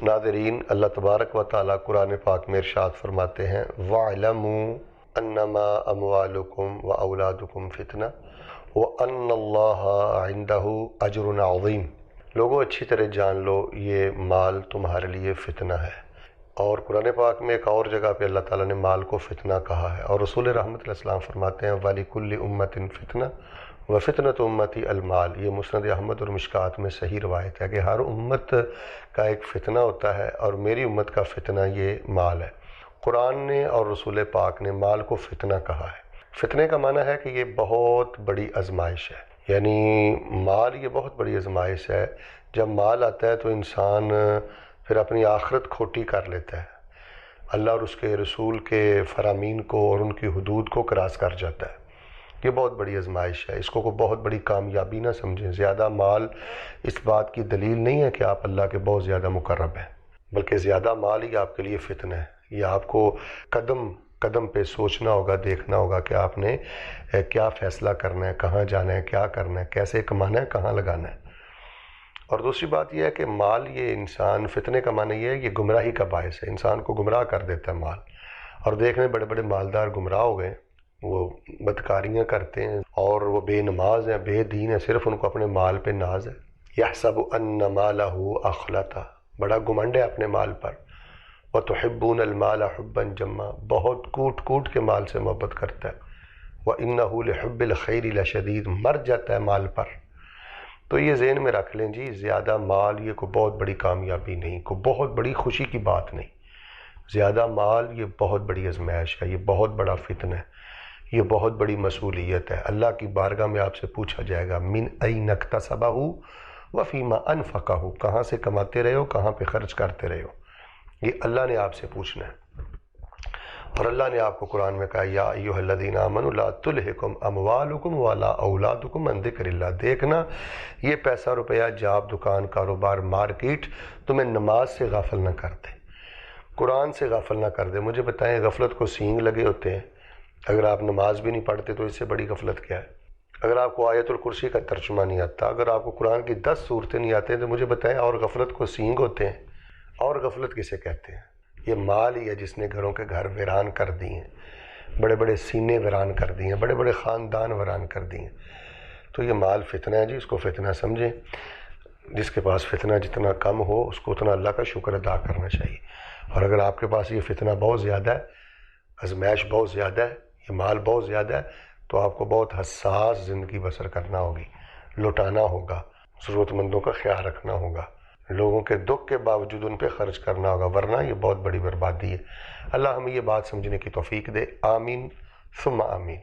ناظرین، اللہ تبارک و تعالیٰ قرآن پاک میں ارشاد فرماتے ہیں وَاعْلَمُوا أَنَّمَا أَمْوَالُكُمْ وَأَوْلَادُكُمْ فِتْنَةٌ وَأَنَّ اللَّهَ عِنْدَهُ أَجْرٌ عَظِيمٌ۔ لوگوں اچھی طرح جان لو یہ مال تمہارے لیے فتنہ ہے۔ اور قرآن پاک میں ایک اور جگہ پہ اللہ تعالیٰ نے مال کو فتنہ کہا ہے، اور رسول رحمت علیہ السلام فرماتے ہیں وَلِكُلِّ أُمَّةٍ فِتْنَةٌ وَفِتْنَةُ أُمَّتِي الْمَالِ۔ یہ مسند احمد اور مشکات میں صحیح روایت ہے کہ ہر امت کا ایک فتنہ ہوتا ہے، اور میری امت کا فتنہ یہ مال ہے۔ قرآن نے اور رسول پاک نے مال کو فتنہ کہا ہے۔ فتنے کا معنی ہے کہ یہ بہت بڑی آزمائش ہے، یعنی مال یہ بہت بڑی آزمائش ہے۔ جب مال آتا ہے تو انسان پھر اپنی آخرت کھوٹی کر لیتا ہے، اللہ اور اس کے رسول کے فرامین کو اور ان کی حدود کو کراس کر جاتا ہے۔ یہ بہت بڑی آزمائش ہے، اس کو کوئی بہت بڑی کامیابی نہ سمجھیں۔ زیادہ مال اس بات کی دلیل نہیں ہے کہ آپ اللہ کے بہت زیادہ مقرب ہیں، بلکہ زیادہ مال ہی آپ کے لیے فتنہ ہے۔ یہ آپ کو قدم قدم پہ سوچنا ہوگا، دیکھنا ہوگا کہ آپ نے کیا فیصلہ کرنا ہے، کہاں جانا ہے، کیا کرنا ہے، کیسے کمانا ہے، کہاں لگانا ہے۔ اور دوسری بات یہ ہے کہ مال یہ انسان، فتنے کا معنی یہ ہے یہ گمراہی کا باعث ہے، انسان کو گمراہ کر دیتا ہے مال۔ اور دیکھنے بڑے بڑے مالدار گمراہ ہو گئے، وہ بدکاریاں کرتے ہیں اور وہ بے نماز ہیں، بے دین ہیں، صرف ان کو اپنے مال پہ ناز ہے۔ یحسب ان مالہ اخلدہ، بڑا گھمنڈ ہے اپنے مال پر۔ وتحبون المال حبا جما، بہت کوٹ کوٹ کے مال سے محبت کرتا ہے۔ وانہ لحب الخیر لشدید، مر جاتا ہے مال پر۔ تو یہ ذہن میں رکھ لیں جی، زیادہ مال یہ کوئی بہت بڑی کامیابی نہیں، کوئی بہت بڑی خوشی کی بات نہیں۔ زیادہ مال یہ بہت بڑی آزمائش ہے، یہ بہت بڑا فتنہ ہے، یہ بہت بڑی مسئولیت ہے۔ اللہ کی بارگاہ میں آپ سے پوچھا جائے گا من این اکتسبہ وفیما انفقہ، کہاں سے کماتے رہے ہو، کہاں پہ خرچ کرتے رہے ہو، یہ اللہ نے آپ سے پوچھنا ہے۔ اور اللہ نے آپ کو قرآن میں کہا یا ایھا الذین آمنوا لا تلھکم اموالکم ولا اولادکم عن ذکر اللہ، دیکھنا یہ پیسہ روپیہ، جاب، دکان، کاروبار، مارکیٹ تمہیں نماز سے غافل نہ کر دے، قرآن سے غافل نہ کر دے۔ مجھے بتائیں غفلت کو سینگ لگے ہوتے ہیں، اگر آپ نماز بھی نہیں پڑھتے تو اس سے بڑی غفلت کیا ہے؟ اگر آپ کو آیت الکرسی کا ترجمہ نہیں آتا، اگر آپ کو قرآن کی 10 صورتیں نہیں آتے تو مجھے بتائیں اور غفلت کو سینگ ہوتے ہیں؟ اور غفلت کسے کہتے ہیں؟ یہ مال ہی ہے جس نے گھروں کے گھر ویران کر دی ہیں، بڑے بڑے سینے ویران کر دی ہیں، بڑے بڑے خاندان ویران کر دی ہیں۔ تو یہ مال فتنہ ہے جی، اس کو فتنہ سمجھیں۔ جس کے پاس فتنہ جتنا کم ہو اس کو اتنا اللہ کا شکر ادا کرنا چاہیے۔ اور اگر آپ کے پاس یہ فتنہ بہت زیادہ ہے، آزمائش بہت زیادہ ہے، یہ مال بہت زیادہ ہے، تو آپ کو بہت حساس زندگی بسر کرنا ہوگی، لوٹانا ہوگا، ضرورت مندوں کا خیال رکھنا ہوگا، لوگوں کے دکھ کے باوجود ان پہ خرچ کرنا ہوگا، ورنہ یہ بہت بڑی بربادی ہے۔ اللہ ہمیں یہ بات سمجھنے کی توفیق دے، آمین ثم آمین۔